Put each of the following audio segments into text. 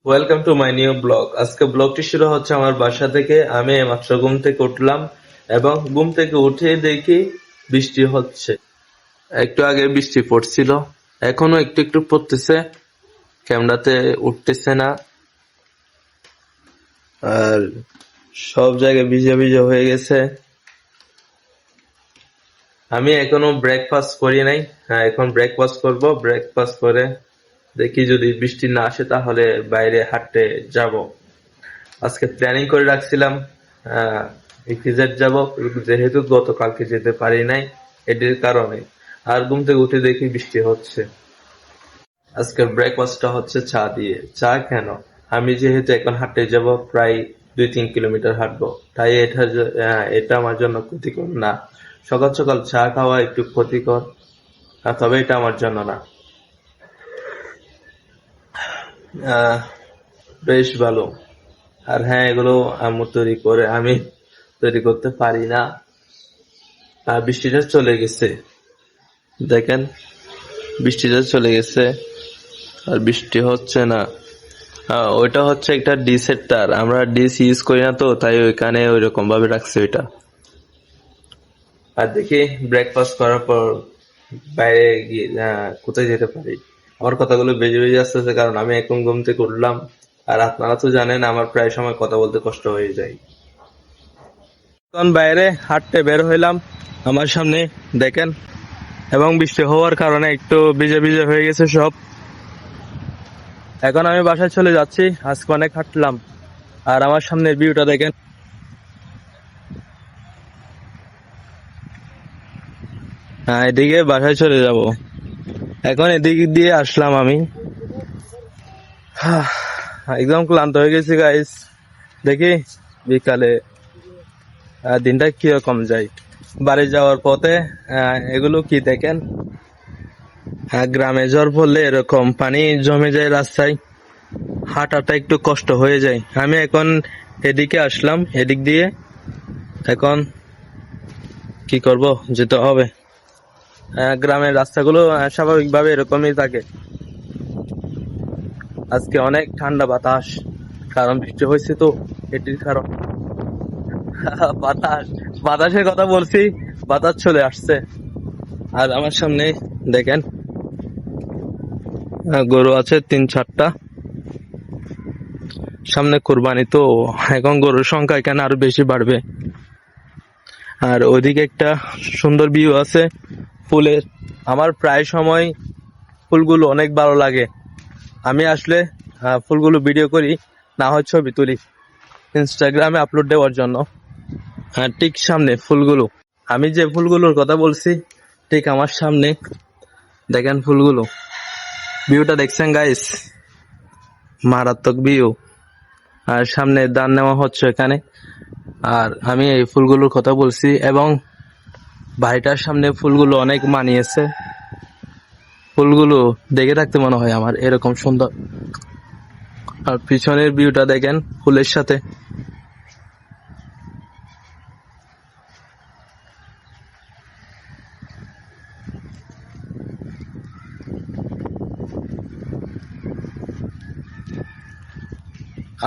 Welcome to my new blog. আজকে ব্লগটি শুরু হচ্ছে আমার বাসা থেকে। আমি মাত্র ঘুম থেকে উঠলাম এবং ঘুম থেকে উঠে দেখি বৃষ্টি হচ্ছে। একটু আগে বৃষ্টি পড়ছিল, এখনো একটু একটু পড়তেছে, ক্যামেরাতে উঠতেছে না। আর সব জায়গায় ভিজে ভিজে হয়ে গেছে। আমি এখনো ব্রেকফাস্ট করি নাই। হ্যাঁ, এখন ব্রেকফাস্ট করব। ব্রেকফাস্ট করে দেখি যদি বৃষ্টি না আসে তাহলে বাইরে হাঁটতে যাব। আজকে প্ল্যানিং করে রাখছিলাম ইপিজেড যাব, যেহেতু গতকালকে যেতে পারি নাই এটির কারণে। আর ঘুম থেকে উঠে দেখি বৃষ্টি হচ্ছে। আজকের ব্রেকফাস্টটা হচ্ছে চা দিয়ে। চা কেন? আমি যেহেতু এখন হাঁটতে যাব, প্রায় 2-3 কিলোমিটার হাঁটবো, তাই এটা আমার জন্য ক্ষতিকর না। সকাল সকাল চা খাওয়া একটু ক্ষতিকর, তবে এটা আমার জন্য না। আহ বেশ ভালো। আর হ্যাঁ, এগুলো আম্মু তৈরি করে, আমি তৈরি করতে পারি না। আর বৃষ্টিটা চলে গেছে, দেখেন বৃষ্টিটা চলে গেছে আর বৃষ্টি হচ্ছে না। ওইটা হচ্ছে একটা ডিসের তার, আমরা ডিস ইউজ করি না তো, তাই ওইখানে ওইরকম ভাবে রাখছে ওইটা। আর দেখি ব্রেকফাস্ট করার পর বাইরে গিয়ে কোথায় যেতে পারি। আমার কথাগুলো বেজে বেজে আসতেছে কারণ আমি এখন ঘুম থেকে উঠলাম। আর আপনারা তো জানেন আমার প্রায় সময় কথা বলতে কষ্ট হয়ে যায়। এখন বাইরে হাঁটতে বের হইলাম, আমার সামনে দেখেন, এবং বৃষ্টি হওয়ার কারণে একটু ভিজে ভিজে হয়ে গেছে সব। এখন আমি বাসায় চলে যাচ্ছি, আজকে অনেক হাঁটলাম। আর আমার সামনের ভিউটা দেখেন। হ্যাঁ, এদিকে বাসায় চলে যাব। এখন এদিক দিয়ে আসলাম আমি। একদম ক্লান্ত হয়ে গেছি গাইস। দেখি বিকালে দিনটা কিরকম যায়। বাড়ি যাওয়ার পথে এগুলো কি দেখেন, গ্রামে ঝড় পড়লে এরকম পানি জমে যায় রাস্তায়, হাঁটাটা একটু কষ্ট হয়ে যায়। আমি এখন এদিকে আসলাম, এদিক দিয়ে এখন কি করব, যেতে হবে। গ্রামের রাস্তাগুলো স্বাভাবিকভাবে এরকমই থাকে। আজকে অনেক ঠান্ডা বাতাস, কারণ বৃষ্টি হয়েছে তো, এটির কারণ। বাতাস, বাতাসের কথা বলছি, বাতাস চলে আসছে। আর আমার সামনে দেখেন গরু আছে 3-4টা। সামনে কুরবানি তো, এখন গরুর সংখ্যা এখানে আরো বেশি বাড়বে। আর ওইদিকে একটা সুন্দর ভিউ আছে ফুলের। আমার প্রায় সময় ফুলগুলো অনেক ভালো লাগে। আমি আসলে ফুলগুলো ভিডিও করি, না হয় ছবি তুলি ইনস্টাগ্রামে আপলোড দেওয়ার জন্য। ঠিক সামনে ফুলগুলো, আমি যে ফুলগুলোর কথা বলছি ঠিক আমার সামনে দেখেন ফুলগুলো। ভিউটা দেখছেন গাইস? মারাত্মক ভিউ। আর সামনে দান নেওয়া হচ্ছে এখানে। আর আমি এই ফুলগুলোর কথা বলছি, এবং বাড়িটার সামনে ফুলগুলো অনেক মানিয়েছে। ফুলগুলো দেখে থাকতে মনে হয় আমার এরকম সুন্দর। আর পিছনের ভিউটা দেখেন ফুলের সাথে।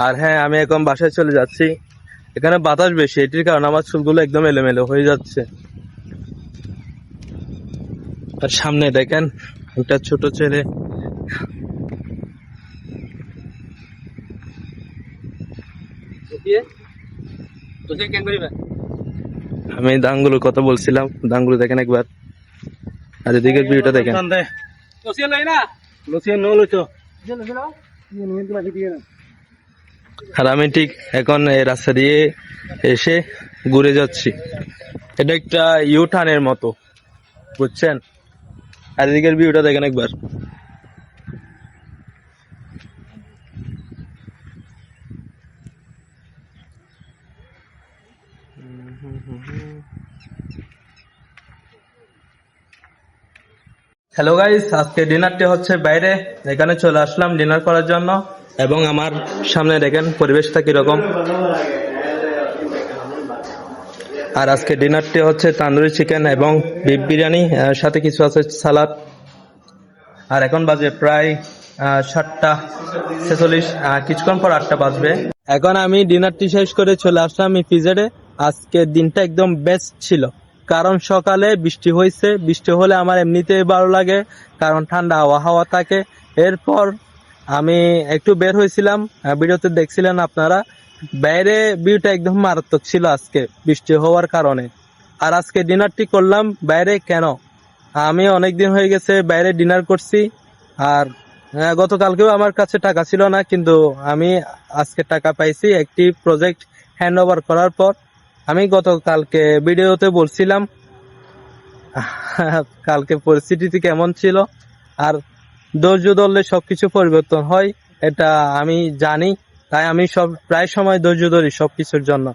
আর হ্যাঁ, আমি এখন বাসায় চলে যাচ্ছি। এখানে বাতাস বেশি, এটির কারণে আমার চুলগুলো একদম এলোমেলো হয়ে যাচ্ছে। আর সামনে দেখেন একটা ছোট ছেলে। আমি দাঙ্গুলোর কথা বলছিলাম, দাঙ্গুলো দেখেন একবার। আর এদিকের ভিউটা দেখেন। আর আমি ঠিক এখন এই রাস্তা দিয়ে এসে ঘুরে যাচ্ছি। এটা একটা ইউ টার্নের মতো, বুঝছেন? আর এদিকের ভিউটা দেখেন একবার। হ্যালো গাইস, আজকে ডিনারটি হচ্ছে বাইরে। এখানে চলে আসলাম ডিনার করার জন্য, এবং আমার সামনে দেখেন পরিবেশটা কিরকম। আর আজকে ডিনারটি হচ্ছে তান্দুরি চিকেন এবং বিফ বিরিয়ানি, সাথে কিছু আছে সালাদ। আর এখন বাজে প্রায় 7:46, কিছুক্ষণ পর 8টা বাজবে। এখন আমি ডিনারটি শেষ করে চলে আসলাম ইপিজেডে। আজকের দিনটা একদম বেস্ট ছিল, কারণ সকালে বৃষ্টি হয়েছে। বৃষ্টি হলে আমার এমনিতেই ভালো লাগে, কারণ ঠান্ডা হাওয়া থাকে। এরপর আমি একটু বের হয়েছিলাম, ভিডিওতে দেখছিলেন আপনারা। বাইরে ভিউটা একদম মারাত্মক ছিল আজকে বৃষ্টি হওয়ার কারণে। আর আজকে ডিনারটি করলাম বাইরে। কেন? আমি অনেকদিন হয়ে গেছে বাইরে ডিনার করছি। আর গতকালকেও আমার কাছে টাকা ছিল না, কিন্তু আমি আজকে টাকা পাইছি একটি প্রজেক্ট হ্যান্ড ওভার করার পর। আমি গতকালকে ভিডিওতে বলছিলাম কালকে পরিস্থিতি কেমন ছিল। আর ধৈর্য ধরলে সবকিছু পরিবর্তন হয়, এটা আমি জানি। তাই আমি প্রায় সময় ধৈর্য ধরি সবকিছুর জন্য।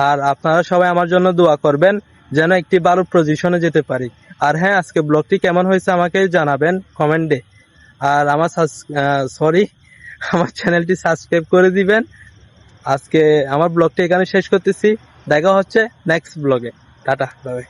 আর আপনারা সবাই আমার জন্য দোয়া করবেন যেন একটি ভালো পজিশনে যেতে পারি। আর হ্যাঁ, আজকে ব্লগটি কেমন হয়েছে আমাকে জানাবেন কমেন্টে। আর আমার চ্যানেলটি সাবস্ক্রাইব করে দিবেন। আজকে আমার ব্লগটি এখানে শেষ করতেছি। দেখা হচ্ছে নেক্সট ব্লগে। Tata, by.